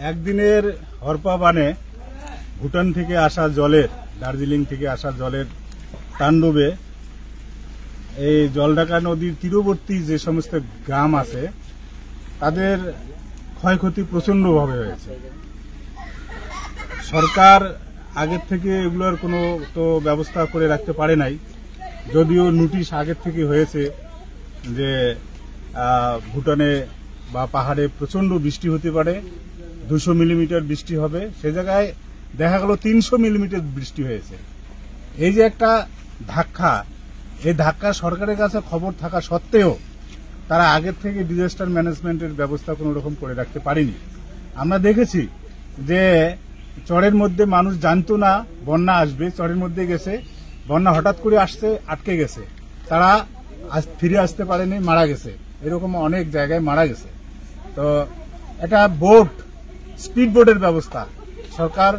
একদিনের হরপা বানে ভুটান থেকে আসা জলের, দার্জিলিং থেকে আসা জলের তাণ্ডবে এই জলঢাকা নদীর তীরবর্তী যে সমস্ত গ্রাম আছে তাদের ক্ষয়ক্ষতি প্রচন্ডভাবে হয়েছে। সরকার আগের থেকে এগুলোর কোনো তো ব্যবস্থা করে রাখতে পারে নাই, যদিও নোটিশ আগের থেকে হয়েছে যে ভুটানে বা পাহাড়ে প্রচন্ড বৃষ্টি হতে পারে, 200 মিলিমিটার বৃষ্টি হবে। সে জায়গায় দেখা গেল 300 মিলিমিটার বৃষ্টি হয়েছে। এই যে একটা ধাক্কা, এই ধাক্কা সরকারের কাছে খবর থাকা সত্ত্বেও তারা আগের থেকে ডিজাস্টার ম্যানেজমেন্টের ব্যবস্থা কোনো রকম করে রাখতে পারেনি। আমরা দেখেছি যে চরের মধ্যে মানুষ জানতো না বন্যা আসবে, চরের মধ্যে গেছে, বন্যা হঠাৎ করে আসছে, আটকে গেছে, তারা ফিরে আসতে পারেনি, মারা গেছে। এরকম অনেক জায়গায় মারা গেছে। তো এটা বোট, স্পিড বোটের ব্যবস্থা সরকার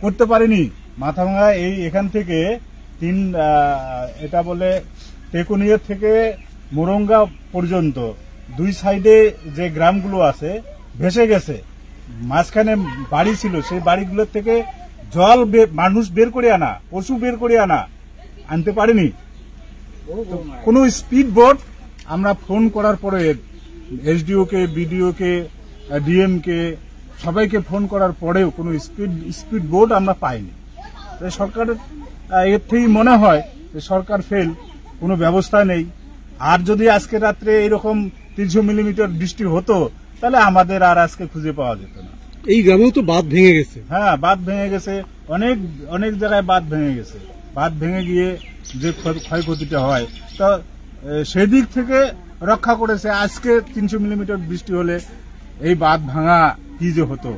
করতে পারেনি। মাথাভাঙা এখান থেকে এটা বলে টেকুনিয়া থেকে মোরঙ্গা পর্যন্ত দুই সাইডে যে গ্রামগুলো আছে ভেসে গেছে। মাঝখানে বাড়ি ছিল, সেই বাড়িগুলোর থেকে জল মানুষ বের করে আনা, পশু বের করে আনতে পারেনি। কোন স্পিড বোট আমরা ফোন করার পরে এসডিও কে, বিডিও কে, ডিএম কে সবাইকে ফোন করার পরেও কোনো স্পিড বোট আমরা পাইনি। সরকারের এর থেকেই মনে হয় যে সরকার ফেল, কোনো ব্যবস্থা নেই। আর যদি আজকে রাত্রে এরকম 300 মিলিমিটার বৃষ্টি হতো তাহলে আমাদের আর আজকে খুঁজে পাওয়া যেত না। এই গ্রামেও তো বাঁধ ভেঙে গেছে। হ্যাঁ, বাঁধ ভেঙে গেছে, অনেক অনেক জায়গায় বাঁধ ভেঙে গেছে। বাঁধ ভেঙে গিয়ে যে ক্ষয়ক্ষতিটা হয় তা সেদিক থেকে রক্ষা করেছে। আজকে 300 মিলিমিটার বৃষ্টি হলে এই বাঁধ ভাঙা কি যে হতো।